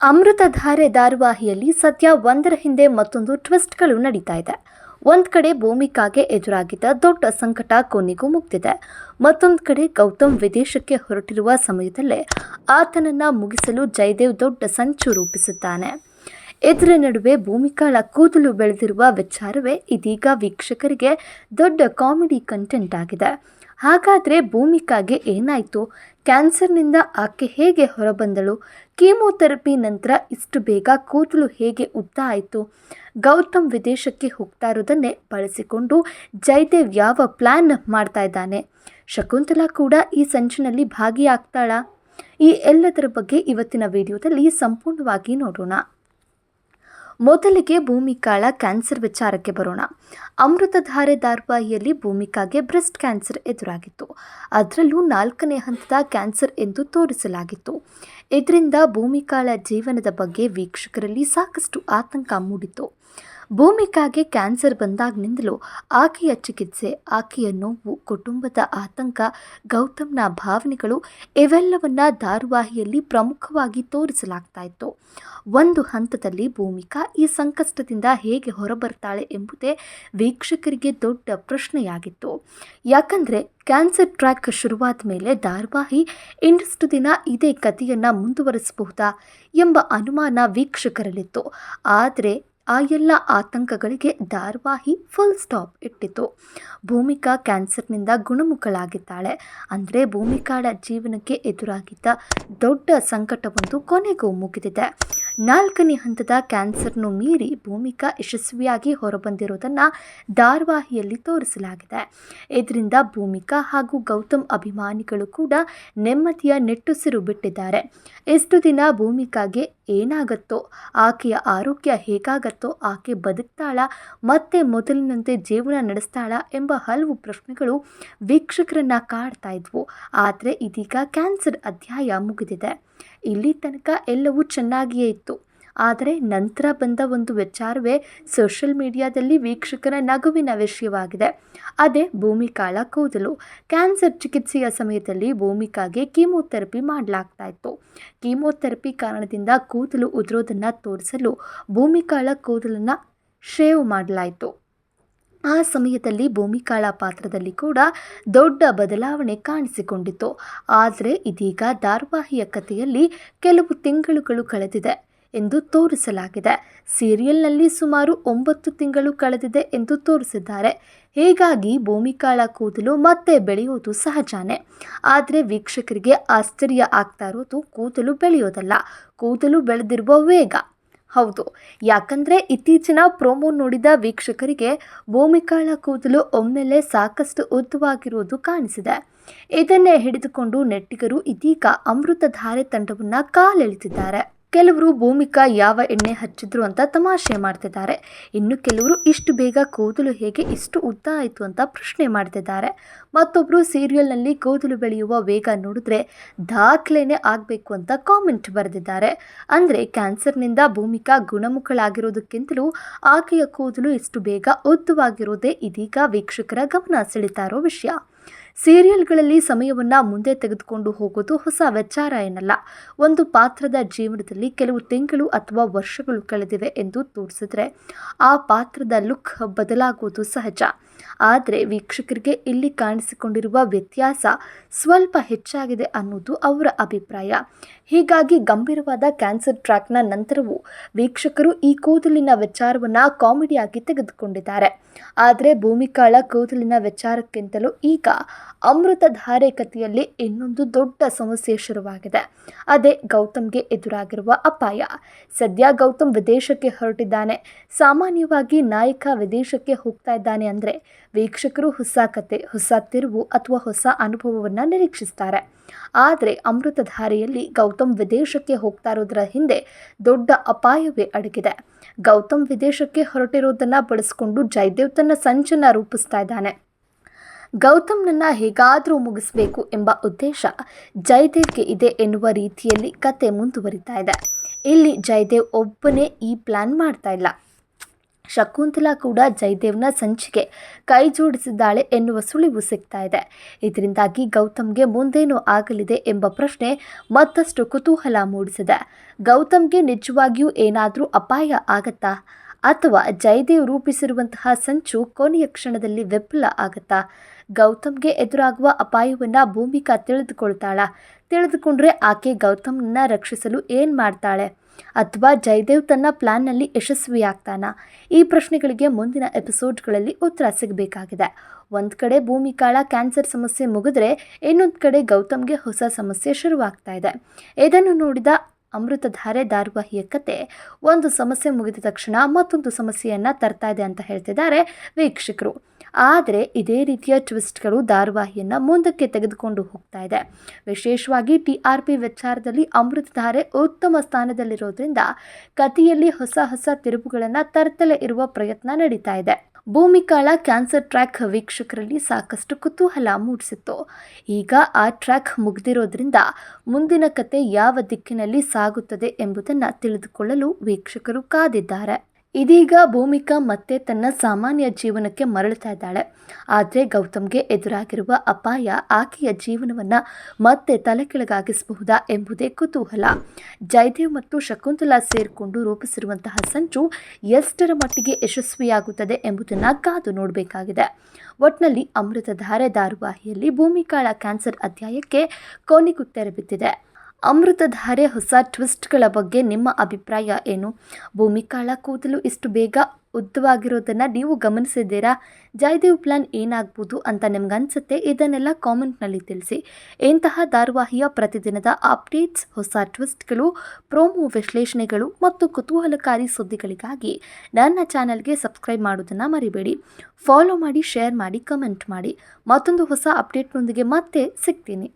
ಅಮೃತಧಾರೆ ಧಾರಾವಾಹಿಯಲ್ಲಿ ಸದ್ಯ ಒಂದರ ಹಿಂದೆ ಮತ್ತೊಂದು ಟ್ವಿಸ್ಟ್ಗಳು ನಡೀತಾ ಇದೆ. ಒಂದ್ ಕಡೆ ಭೂಮಿಕಾಗೆ ಎದುರಾಗಿದ್ದ ದೊಡ್ಡ ಸಂಕಟ ಕೊನೆಗೂ ಮುಗ್ದಿದೆ. ಮತ್ತೊಂದು ಕಡೆ ಗೌತಮ್ ವಿದೇಶಕ್ಕೆ ಹೊರಟಿರುವ ಸಮಯದಲ್ಲೇ ಆತನನ್ನ ಮುಗಿಸಲು ಜಯದೇವ್ ದೊಡ್ಡ ಸಂಚು ರೂಪಿಸುತ್ತಾನೆ. ಇದರ ನಡುವೆ ಭೂಮಿಕಾಳ ಕೂದಲು ಬೆಳೆದಿರುವ ವಿಚಾರವೇ ಇದೀಗ ವೀಕ್ಷಕರಿಗೆ ದೊಡ್ಡ ಕಾಮಿಡಿ ಕಂಟೆಂಟ್ ಆಗಿದೆ. ಹಾಗಾದರೆ ಭೂಮಿಕಾಗೆ ಏನಾಯಿತು? ಕ್ಯಾನ್ಸರ್ನಿಂದ ಆಕೆ ಹೇಗೆ ಹೊರಬಂದಳು? ಕೀಮೋಥೆರಪಿ ನಂತರ ಇಷ್ಟು ಬೇಗ ಕೂದಲು ಹೇಗೆ ಉದ್ದ ಆಯಿತು? ಗೌತಮ್ ವಿದೇಶಕ್ಕೆ ಹೋಗ್ತಾ ಇರೋದನ್ನೇ ಬಳಸಿಕೊಂಡು ಜಯದೇವ್ ಯಾವ ಪ್ಲ್ಯಾನ್ ಮಾಡ್ತಾ ಇದ್ದಾನೆ? ಶಕುಂತಲಾ ಕೂಡ ಈ ಸಂಚಿನಲ್ಲಿ ಭಾಗಿಯಾಗ್ತಾಳಾ? ಈ ಎಲ್ಲದರ ಬಗ್ಗೆ ಇವತ್ತಿನ ವಿಡಿಯೋದಲ್ಲಿ ಸಂಪೂರ್ಣವಾಗಿ ನೋಡೋಣ. ಮೊದಲಿಗೆ ಭೂಮಿಕಾಳ ಕ್ಯಾನ್ಸರ್ ವಿಚಾರಕ್ಕೆ ಬರೋಣ. ಅಮೃತಧಾರೆ ಧಾರಾವಾಹಿಯಲ್ಲಿ ಭೂಮಿಕಾಗೆ ಬ್ರೆಸ್ಟ್ ಕ್ಯಾನ್ಸರ್ ಎದುರಾಗಿತ್ತು. ಅದರಲ್ಲೂ 4ನೇ ಹಂತದ ಕ್ಯಾನ್ಸರ್ ಎಂದು ತೋರಿಸಲಾಗಿತ್ತು. ಇದರಿಂದ ಭೂಮಿಕಾಳ ಜೀವನದ ಬಗ್ಗೆ ವೀಕ್ಷಕರಲ್ಲಿ ಸಾಕಷ್ಟು ಆತಂಕ ಮೂಡಿತು. ಭೂಮಿಕಾಗೆ ಕ್ಯಾನ್ಸರ್ ಬಂದಾಗಿನಿಂದಲೂ ಆಕೆಯ ಚಿಕಿತ್ಸೆ, ಆಕೆಯ ನೋವು, ಕುಟುಂಬದ ಆತಂಕ, ಗೌತಮ್ನ ಭಾವನೆಗಳು ಇವೆಲ್ಲವನ್ನ ಧಾರಾವಾಹಿಯಲ್ಲಿ ಪ್ರಮುಖವಾಗಿ ತೋರಿಸಲಾಗ್ತಾ ಇತ್ತು. ಒಂದು ಹಂತದಲ್ಲಿ ಭೂಮಿಕಾ ಈ ಸಂಕಷ್ಟದಿಂದ ಹೇಗೆ ಹೊರಬರ್ತಾಳೆ ಎಂಬುದೇ ವೀಕ್ಷಕರಿಗೆ ದೊಡ್ಡ ಪ್ರಶ್ನೆಯಾಗಿತ್ತು. ಯಾಕಂದರೆ ಕ್ಯಾನ್ಸರ್ ಟ್ರ್ಯಾಕ್ ಶುರುವಾದ ಮೇಲೆ ಧಾರಾವಾಹಿ ಇನ್ನಷ್ಟು ದಿನ ಇದೇ ಕಥೆಯನ್ನು ಮುಂದುವರಿಸಬಹುದಾ ಎಂಬ ಅನುಮಾನ ವೀಕ್ಷಕರಲ್ಲಿತ್ತು. ಆದರೆ ಆ ಎಲ್ಲ ಆತಂಕಗಳಿಗೆ ಧಾರಾವಾಹಿ ಫುಲ್ ಸ್ಟಾಪ್ ಇಟ್ಟಿತು. ಭೂಮಿಕಾ ಕ್ಯಾನ್ಸರ್ನಿಂದ ಗುಣಮುಖಳಾಗಿದ್ದಾಳೆ. ಅಂದರೆ ಭೂಮಿಕಾಳ ಜೀವನಕ್ಕೆ ಎದುರಾಗಿದ್ದ ದೊಡ್ಡ ಸಂಕಟವೊಂದು ಕೊನೆಗೂ ಮುಗಿದಿದೆ. 4ನೇ ಹಂತದ ಕ್ಯಾನ್ಸರ್ನು ಮೀರಿ ಭೂಮಿಕಾ ಯಶಸ್ವಿಯಾಗಿ ಹೊರಬಂದಿರೋದನ್ನು ಧಾರಾವಾಹಿಯಲ್ಲಿ ತೋರಿಸಲಾಗಿದೆ. ಇದರಿಂದ ಭೂಮಿಕಾ ಹಾಗೂ ಗೌತಮ್ ಅಭಿಮಾನಿಗಳು ಕೂಡ ನೆಮ್ಮದಿಯ ನಿಟ್ಟುಸಿರು ಬಿಟ್ಟಿದ್ದಾರೆ. ಎಷ್ಟು ದಿನ ಭೂಮಿಕಾಗೆ ಏನಾಗತ್ತೋ, ಆಕೆಯ ಆರೋಗ್ಯ ಹೇಗಾಗತ್ತೋ, ಆಕೆ ಬದುಕ್ತಾಳಾ, ಮತ್ತೆ ಮೊದಲಿನಂತೆ ಜೀವನ ನಡೆಸ್ತಾಳಾ ಎಂಬ ಹಲವು ಪ್ರಶ್ನೆಗಳು ವೀಕ್ಷಕರನ್ನ ಕಾಡ್ತಾ ಇದ್ವು. ಆದರೆ ಇದೀಗ ಕ್ಯಾನ್ಸರ್ ಅಧ್ಯಾಯ ಮುಗಿದಿದೆ. ಇಲ್ಲಿ ತನಕ ಎಲ್ಲವೂ ಚೆನ್ನಾಗಿಯೇ ಇತ್ತು. ಆದರೆ ನಂತರ ಬಂದ ಒಂದು ವಿಚಾರವೇ ಸೋಷಿಯಲ್ ಮೀಡಿಯಾದಲ್ಲಿ ವೀಕ್ಷಕರ ನಗುವಿನ ವಿಷಯವಾಗಿದೆ. ಅದೇ ಭೂಮಿಕಾಳ ಕೂದಲು. ಕ್ಯಾನ್ಸರ್ ಚಿಕಿತ್ಸೆಯ ಸಮಯದಲ್ಲಿ ಭೂಮಿಕಾಗೆ ಕೀಮೋಥೆರಪಿ ಮಾಡಲಾಗ್ತಾ ಇತ್ತು. ಕೀಮೋಥೆರಪಿ ಕಾರಣದಿಂದ ಕೂದಲು ಉದುರೋದನ್ನು ತೋರಿಸಲು ಭೂಮಿಕಾಳ ಕೂದಲನ್ನು ಶೇವ್ ಮಾಡಲಾಯಿತು. ಆ ಸಮಯದಲ್ಲಿ ಭೂಮಿಕಾಳ ಪಾತ್ರದಲ್ಲಿ ಕೂಡ ದೊಡ್ಡ ಬದಲಾವಣೆ ಕಾಣಿಸಿಕೊಂಡಿತ್ತು. ಆದರೆ ಇದೀಗ ಧಾರಾವಾಹಿಯ ಕಥೆಯಲ್ಲಿ ಕೆಲವು ತಿಂಗಳುಗಳು ಕಳೆದಿದೆ ಎಂದು ತೋರಿಸಲಾಗಿದೆ. ಸೀರಿಯಲ್ನಲ್ಲಿ ಸುಮಾರು 9 ತಿಂಗಳು ಕಳೆದಿದೆ ಎಂದು ತೋರಿಸಿದ್ದಾರೆ. ಹೀಗಾಗಿ ಭೂಮಿಕಾಳ ಕೂದಲು ಮತ್ತೆ ಬೆಳೆಯೋದು ಸಹಜನೇ. ಆದರೆ ವೀಕ್ಷಕರಿಗೆ ಆಶ್ಚರ್ಯ ಆಗ್ತಾ ಇರೋದು ಕೂದಲು ಬೆಳೆಯೋದಲ್ಲ, ಕೂದಲು ಬೆಳೆದಿರುವ ವೇಗ. ಹೌದು, ಯಾಕಂದರೆ ಇತ್ತೀಚಿನ ಪ್ರೋಮೋ ನೋಡಿದ ವೀಕ್ಷಕರಿಗೆ ಭೂಮಿಕಾಳ ಕೂದಲು ಒಮ್ಮೆಲೆ ಸಾಕಷ್ಟು ಉದ್ದವಾಗಿರೋದು ಕಾಣಿಸಿದೆ. ಇದನ್ನೇ ಹಿಡಿದುಕೊಂಡು ನೆಟ್ಟಿಗರು ಇದೀಗ ಅಮೃತಧಾರೆ ತಂಡವನ್ನು ಕಾಲೆಳೆದಿದ್ದಾರೆ. ಕೆಲವರು ಭೂಮಿಕಾ ಯಾವ ಎಣ್ಣೆ ಹಚ್ಚಿದ್ರು ಅಂತ ತಮಾಷೆ ಮಾಡ್ತಿದ್ದಾರೆ. ಇನ್ನು ಕೆಲವರು ಇಷ್ಟು ಬೇಗ ಕೂದಲು ಹೇಗೆ ಇಷ್ಟು ಉದ್ದ ಆಯಿತು ಅಂತ ಪ್ರಶ್ನೆ ಮಾಡ್ತಿದ್ದಾರೆ. ಮತ್ತೊಬ್ಬರು ಸೀರಿಯಲ್ನಲ್ಲಿ ಕೂದಲು ಬೆಳೆಯುವ ವೇಗ ನೋಡಿದ್ರೆ ದಾಖಲೆನೇ ಆಗಬೇಕು ಅಂತ ಕಾಮೆಂಟ್ ಬರೆದಿದ್ದಾರೆ. ಅಂದರೆ ಕ್ಯಾನ್ಸರ್ನಿಂದ ಭೂಮಿಕಾ ಗುಣಮುಖಳಾಗಿರೋದಕ್ಕಿಂತಲೂ ಆಕೆಯ ಕೂದಲು ಇಷ್ಟು ಬೇಗ ಉದ್ದವಾಗಿರೋದೇ ಇದೀಗ ವೀಕ್ಷಕರ ಗಮನ ಸೆಳೀತಾ ಇರೋ ವಿಷಯ. ಸೀರಿಯಲ್ಗಳಲ್ಲಿ ಸಮಯವನ್ನು ಮುಂದೆ ತೆಗೆದುಕೊಂಡು ಹೋಗೋದು ಹೊಸ ವಿಚಾರ ಏನಲ್ಲ. ಒಂದು ಪಾತ್ರದ ಜೀವನದಲ್ಲಿ ಕೆಲವು ತಿಂಗಳು ಅಥವಾ ವರ್ಷಗಳು ಕಳೆದಿವೆ ಎಂದು ತೋರಿಸಿದ್ರೆ ಆ ಪಾತ್ರದ ಲುಕ್ ಬದಲಾಗುವುದು ಸಹಜ. ಆದರೆ ವೀಕ್ಷಕರಿಗೆ ಇಲ್ಲಿ ಕಾಣಿಸಿಕೊಂಡಿರುವ ವ್ಯತ್ಯಾಸ ಸ್ವಲ್ಪ ಹೆಚ್ಚಾಗಿದೆ ಅನ್ನೋದು ಅವರ ಅಭಿಪ್ರಾಯ. ಹೀಗಾಗಿ ಗಂಭೀರವಾದ ಕ್ಯಾನ್ಸರ್ ಟ್ರ್ಯಾಕ್ನ ನಂತರವೂ ವೀಕ್ಷಕರು ಈ ಕೂದಲಿನ ವಿಚಾರವನ್ನು ಕಾಮಿಡಿಯಾಗಿ ತೆಗೆದುಕೊಂಡಿದ್ದಾರೆ. ಆದರೆ ಭೂಮಿಕಾಳ ಕೂದಲಿನ ವಿಚಾರಕ್ಕಿಂತಲೂ ಈಗ ಅಮೃತಧಾರೆ ಕಥೆಯಲ್ಲಿ ಇನ್ನೊಂದು ದೊಡ್ಡ ಸಮಸ್ಯೆ ಶುರುವಾಗಿದೆ. ಅದೇ ಗೌತಮ್ಗೆ ಎದುರಾಗಿರುವ ಅಪಾಯ. ಸದ್ಯ ಗೌತಮ್ ವಿದೇಶಕ್ಕೆ ಹೊರಟಿದ್ದಾನೆ. ಸಾಮಾನ್ಯವಾಗಿ ನಾಯಕ ವಿದೇಶಕ್ಕೆ ಹೋಗ್ತಾ ಇದ್ದಾನೆ ಅಂದರೆ ವೀಕ್ಷಕರು ಹೊಸ ಕತೆ, ಹೊಸ ತಿರುವು ಅಥವಾ ಹೊಸ ಅನುಭವವನ್ನು ನಿರೀಕ್ಷಿಸ್ತಾರೆ. ಆದರೆ ಅಮೃತಧಾರೆಯಲ್ಲಿ ಗೌತಮ್ ವಿದೇಶಕ್ಕೆ ಹೋಗ್ತಾ ಇರೋದರ ಹಿಂದೆ ದೊಡ್ಡ ಅಪಾಯವೇ ಅಡಗಿದೆ. ಗೌತಮ್ ವಿದೇಶಕ್ಕೆ ಹೊರಟಿರೋದನ್ನು ಬಳಸಿಕೊಂಡು ಜಯದೇವ್ ತನ್ನ ಸಂಚನ್ನು ರೂಪಿಸ್ತಾ ಇದ್ದಾನೆ. ಗೌತಮ್ನನ್ನು ಹೇಗಾದರೂ ಮುಗಿಸಬೇಕು ಎಂಬ ಉದ್ದೇಶ ಜಯದೇವ್ಗೆ ಇದೆ ಎನ್ನುವ ರೀತಿಯಲ್ಲಿ ಕತೆ ಮುಂದುವರಿತಾ ಇದೆ. ಇಲ್ಲಿ ಜಯದೇವ್ ಒಬ್ಬನೇ ಈ ಪ್ಲ್ಯಾನ್ ಮಾಡ್ತಾ ಇಲ್ಲ. ಶಕುಂತಲಾ ಕೂಡ ಜಯದೇವ್ನ ಸಂಚಿಗೆ ಕೈ ಜೋಡಿಸಿದ್ದಾಳೆ ಎನ್ನುವ ಸುಳಿವು ಸಿಗ್ತಾ ಇದೆ. ಇದರಿಂದಾಗಿ ಗೌತಮ್ಗೆ ಮುಂದೇನು ಆಗಲಿದೆ ಎಂಬ ಪ್ರಶ್ನೆ ಮತ್ತಷ್ಟು ಕುತೂಹಲ ಮೂಡಿಸಿದೆ. ಗೌತಮ್ಗೆ ನಿಜವಾಗಿಯೂ ಏನಾದರೂ ಅಪಾಯ ಆಗತ್ತಾ, ಅಥವಾ ಜಯದೇವ್ ರೂಪಿಸಿರುವಂತಹ ಸಂಚು ಕೊನೆಯ ಕ್ಷಣದಲ್ಲಿ ವಿಫಲ ಆಗತ್ತಾ? ಗೌತಮ್ಗೆ ಎದುರಾಗುವ ಅಪಾಯವನ್ನು ಭೂಮಿಕಾ ತಿಳಿದುಕೊಂಡ್ರೆ ಆಕೆ ಗೌತಮ್ನ ರಕ್ಷಿಸಲು ಏನು ಮಾಡ್ತಾಳೆ, ಅಥವಾ ಜಯದೇವ್ ತನ್ನ ಪ್ಲಾನ್ನಲ್ಲಿ ಯಶಸ್ವಿಯಾಗ್ತಾನಾ? ಈ ಪ್ರಶ್ನೆಗಳಿಗೆ ಮುಂದಿನ ಎಪಿಸೋಡ್ಗಳಲ್ಲಿ ಉತ್ತರ ಸಿಗಬೇಕಾಗಿದೆ. ಒಂದು ಕಡೆ ಭೂಮಿಕಾಳ ಕ್ಯಾನ್ಸರ್ ಸಮಸ್ಯೆ ಮುಗಿದ್ರೆ ಇನ್ನೊಂದು ಕಡೆ ಗೌತಮ್ಗೆ ಹೊಸ ಸಮಸ್ಯೆ ಶುರುವಾಗ್ತಾ ಇದೆ. ಇದನ್ನು ನೋಡಿದ ಅಮೃತಧಾರೆ ಧಾರಾವಾಹಿಯ ಕತೆ ಒಂದು ಸಮಸ್ಯೆ ಮುಗಿದ ತಕ್ಷಣ ಮತ್ತೊಂದು ಸಮಸ್ಯೆಯನ್ನು ತರ್ತಾ ಇದೆ ಅಂತ ಹೇಳ್ತಿದ್ದಾರೆ ವೀಕ್ಷಕರು. ಆದರೆ ಇದೇ ರೀತಿಯ ಟ್ವಿಸ್ಟ್ಗಳು ಧಾರಾವಾಹಿಯನ್ನು ಮುಂದಕ್ಕೆ ತೆಗೆದುಕೊಂಡು ಹೋಗ್ತಾ ಇದೆ. ವಿಶೇಷವಾಗಿ TRP ವಿಚಾರದಲ್ಲಿ ಅಮೃತಧಾರೆ ಉತ್ತಮ ಸ್ಥಾನದಲ್ಲಿರೋದ್ರಿಂದ ಕಥೆಯಲ್ಲಿ ಹೊಸ ತಿರುವುಗಳನ್ನು ತರ್ತಲೇ ಇರುವ ಪ್ರಯತ್ನ ನಡೀತಾ ಇದೆ. ಭೂಮಿಕಾಳ ಕ್ಯಾನ್ಸರ್ ಟ್ರ್ಯಾಕ್ ವೀಕ್ಷಕರಲ್ಲಿ ಸಾಕಷ್ಟು ಕುತೂಹಲ ಮೂಡಿಸಿತ್ತು. ಈಗ ಆ ಟ್ರ್ಯಾಕ್ ಮುಗಿದಿರೋದ್ರಿಂದ ಮುಂದಿನ ಕತೆ ಯಾವ ದಿಕ್ಕಿನಲ್ಲಿ ಸಾಗುತ್ತದೆ ಎಂಬುದನ್ನು ತಿಳಿದುಕೊಳ್ಳಲು ವೀಕ್ಷಕರು ಕಾದಿದ್ದಾರೆ. ಇದೀಗ ಭೂಮಿಕಾ ಮತ್ತೆ ತನ್ನ ಸಾಮಾನ್ಯ ಜೀವನಕ್ಕೆ ಮರಳುತ್ತಾ ಇದ್ದಾಳೆ. ಆದರೆ ಗೌತಮ್ಗೆ ಎದುರಾಗಿರುವ ಅಪಾಯ ಆಕೆಯ ಜೀವನವನ್ನು ಮತ್ತೆ ತಲೆಕೆಳಗಾಗಿಸಬಹುದಾ ಎಂಬುದೇ ಕುತೂಹಲ. ಜಯದೇವ್ ಮತ್ತು ಶಕುಂತಲಾ ಸೇರಿಕೊಂಡು ರೂಪಿಸಿರುವಂತಹ ಸಂಚು ಎಷ್ಟರ ಮಟ್ಟಿಗೆ ಯಶಸ್ವಿಯಾಗುತ್ತದೆ ಎಂಬುದನ್ನು ಕಾದು ನೋಡಬೇಕಾಗಿದೆ. ಒಟ್ನಲ್ಲಿ ಅಮೃತಧಾರೆ ಧಾರಾವಾಹಿಯಲ್ಲಿ ಭೂಮಿಕಾಳ ಕ್ಯಾನ್ಸರ್ ಅಧ್ಯಾಯಕ್ಕೆ ಕೊನೆಗೂ ತೆರೆ ಬಿದ್ದಿದೆ. ಅಮೃತಧಾರೆ ಹೊಸ ಟ್ವಿಸ್ಟ್ಗಳ ಬಗ್ಗೆ ನಿಮ್ಮ ಅಭಿಪ್ರಾಯ ಏನು? ಭೂಮಿಕಾಳ ಕೂದಲು ಇಷ್ಟು ಬೇಗ ಉದ್ದವಾಗಿರೋದನ್ನು ನೀವು ಗಮನಿಸಿದ್ದೀರಾ? ಜಯದೇವ್ ಪ್ಲಾನ್ ಏನಾಗ್ಬೋದು ಅಂತ ನಿಮ್ಗನ್ಸುತ್ತೆ? ಇದನ್ನೆಲ್ಲ ಕಾಮೆಂಟ್ನಲ್ಲಿ ತಿಳಿಸಿ. ಇಂತಹ ಧಾರಾವಾಹಿಯ ಪ್ರತಿದಿನದ ಅಪ್ಡೇಟ್ಸ್, ಹೊಸ ಟ್ವಿಸ್ಟ್ಗಳು, ಪ್ರೋಮೋ ವಿಶ್ಲೇಷಣೆಗಳು ಮತ್ತು ಕುತೂಹಲಕಾರಿ ಸುದ್ದಿಗಳಿಗಾಗಿ ನನ್ನ ಚಾನಲ್ಗೆ ಸಬ್ಸ್ಕ್ರೈಬ್ ಮಾಡೋದನ್ನು ಮರಿಬೇಡಿ. ಫಾಲೋ ಮಾಡಿ, ಶೇರ್ ಮಾಡಿ, ಕಮೆಂಟ್ ಮಾಡಿ. ಮತ್ತೊಂದು ಹೊಸ ಅಪ್ಡೇಟ್ನೊಂದಿಗೆ ಮತ್ತೆ ಸಿಗ್ತೀನಿ.